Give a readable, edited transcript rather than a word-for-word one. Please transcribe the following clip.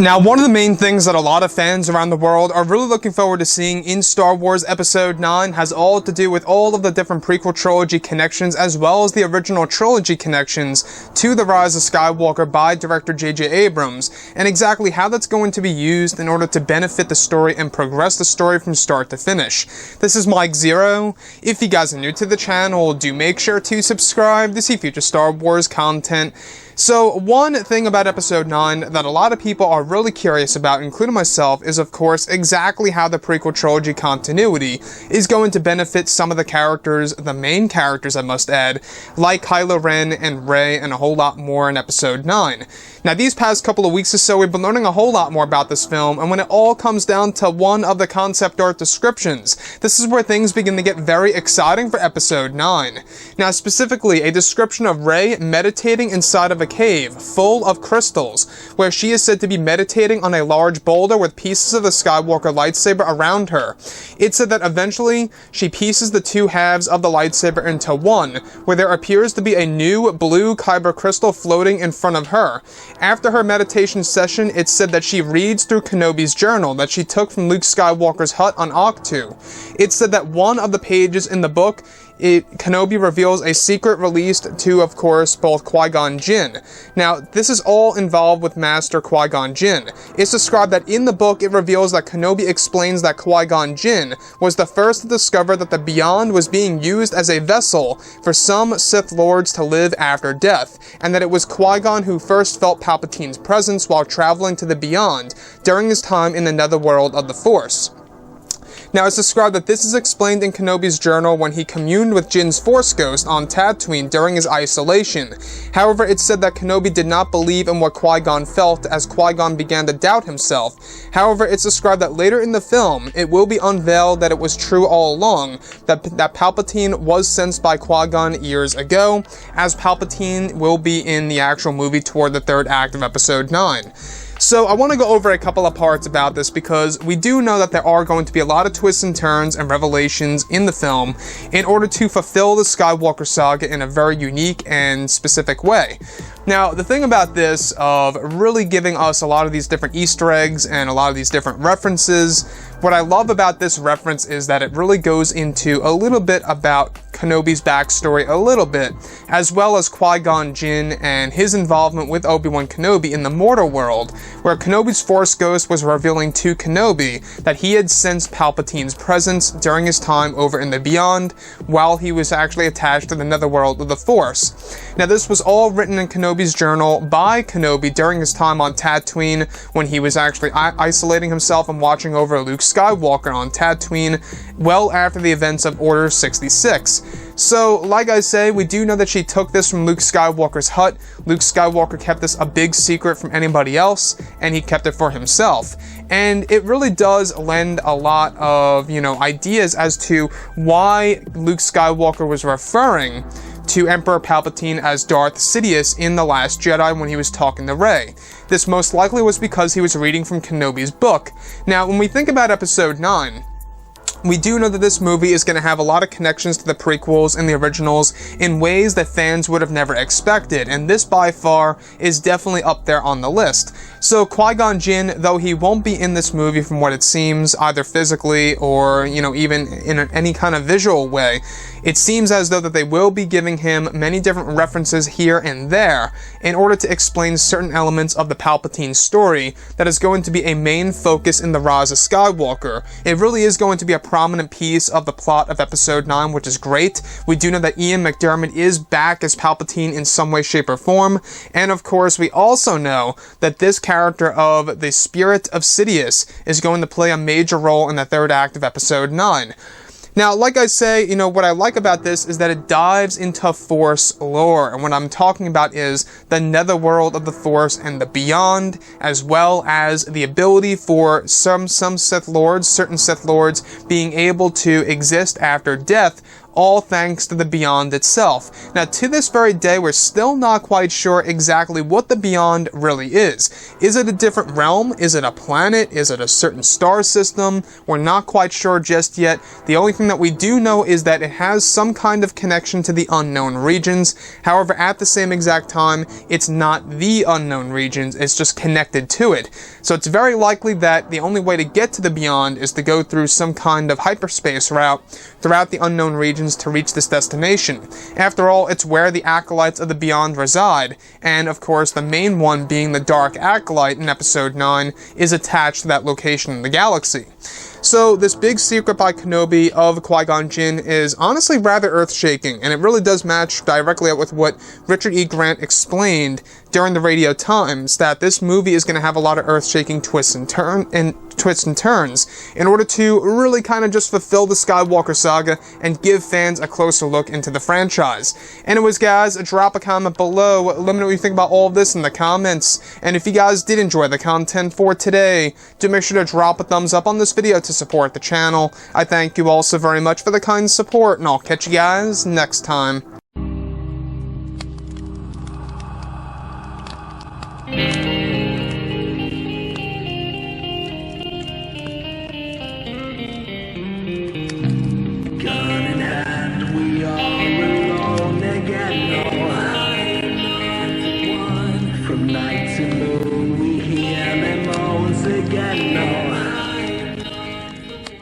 Now, one of the main things that a lot of fans around the world are really looking forward to seeing in Star Wars Episode 9 has all to do with all of the different prequel trilogy connections as well as the original trilogy connections to The Rise of Skywalker by director J.J. Abrams, and exactly how that's going to be used in order to benefit the story and progress the story from start to finish. This is Mike Zero. If you guys are new to the channel, do make sure to subscribe to see future Star Wars content. So, one thing about Episode 9 that a lot of people are really curious about, including myself, is of course exactly how the prequel trilogy continuity is going to benefit some of the characters, the main characters I must add, like Kylo Ren and Rey and a whole lot more in Episode 9. Now, these past couple of weeks or so, we've been learning a whole lot more about this film, and when it all comes down to one of the concept art descriptions, this is where things begin to get very exciting for Episode 9. Now, specifically, a description of Rey meditating inside of a cave full of crystals, where she is said to be meditating on a large boulder with pieces of the Skywalker lightsaber around her. It said that eventually, she pieces the two halves of the lightsaber into one, where there appears to be a new blue kyber crystal floating in front of her. After her meditation session, it's said that she reads through Kenobi's journal that she took from Luke Skywalker's hut on Ahch-To. It's said that one of the pages in the book Kenobi reveals a secret released to, of course, both Qui Gon Jinn. Now, this is all involved with Master Qui Gon Jinn. It's described that in the book it reveals that Kenobi explains that Qui Gon Jinn was the first to discover that the Beyond was being used as a vessel for some Sith Lords to live after death, and that it was Qui Gon who first felt Palpatine's presence while traveling to the Beyond during his time in the netherworld of the Force. Now, it's described that this is explained in Kenobi's journal when he communed with Jinn's Force Ghost on Tatooine during his isolation. However, it's said that Kenobi did not believe in what Qui-Gon felt as Qui-Gon began to doubt himself. However, it's described that later in the film, it will be unveiled that it was true all along, that Palpatine was sensed by Qui-Gon years ago, as Palpatine will be in the actual movie toward the third act of Episode 9. So I want to go over a couple of parts about this because we do know that there are going to be a lot of twists and turns and revelations in the film in order to fulfill the Skywalker saga in a very unique and specific way. Now, the thing about this of really giving us a lot of these different Easter eggs and a lot of these different references, what I love about this reference is that it really goes into a little bit about Kenobi's backstory a little bit, as well as Qui-Gon Jinn and his involvement with Obi-Wan Kenobi in the mortal world, where Kenobi's Force Ghost was revealing to Kenobi that he had sensed Palpatine's presence during his time over in the Beyond, while he was actually attached to the netherworld of the Force. Now, this was all written in Kenobi's journal by Kenobi during his time on Tatooine, when he was actually isolating himself and watching over Luke Skywalker on Tatooine, well after the events of Order 66. So, like I say, we do know that she took this from Luke Skywalker's hut. Luke Skywalker kept this a big secret from anybody else, and he kept it for himself. And it really does lend a lot of, ideas as to why Luke Skywalker was referring to Emperor Palpatine as Darth Sidious in The Last Jedi when he was talking to Rey. This most likely was because he was reading from Kenobi's book. Now, when we think about Episode 9, we do know that this movie is going to have a lot of connections to the prequels and the originals in ways that fans would have never expected, and this by far is definitely up there on the list. So Qui-Gon Jinn, though he won't be in this movie from what it seems, either physically or, even in any kind of visual way, it seems as though that they will be giving him many different references here and there in order to explain certain elements of the Palpatine story that is going to be a main focus in The Rise of Skywalker. It really is going to be a prominent piece of the plot of Episode 9, which is great. We do know that Ian McDiarmid is back as Palpatine in some way, shape, or form, and of course we also know that this character of the Spirit of Sidious is going to play a major role in the third act of Episode 9. Now, like I say, what I like about this is that it dives into Force lore, and what I'm talking about is the netherworld of the Force and the Beyond, as well as the ability for some Sith Lords, certain Sith Lords, being able to exist after death all thanks to the Beyond itself. Now, to this very day, we're still not quite sure exactly what the Beyond really is. Is it a different realm? Is it a planet? Is it a certain star system? We're not quite sure just yet. The only thing that we do know is that it has some kind of connection to the unknown regions. However, at the same exact time, it's not the unknown regions, it's just connected to it. So it's very likely that the only way to get to the Beyond is to go through some kind of hyperspace route throughout the unknown regions to reach this destination. After all, it's where the acolytes of the Beyond reside, and of course the main one being the Dark Acolyte in Episode 9 is attached to that location in the galaxy. So this big secret by Kenobi of Qui Gon Jinn is honestly rather earth-shaking, and it really does match directly up with what Richard E. Grant explained during the Radio Times, that this movie is going to have a lot of earth-shaking twists and turns in order to really kind of just fulfill the Skywalker saga and give fans a closer look into the franchise. Anyways, guys, drop a comment below. Let me know what you think about all of this in the comments. And if you guys did enjoy the content for today, do make sure to drop a thumbs up on this video to support the channel. I thank you all so very much for the kind support, and I'll catch you guys next time. From night to moon, we hear them moans again.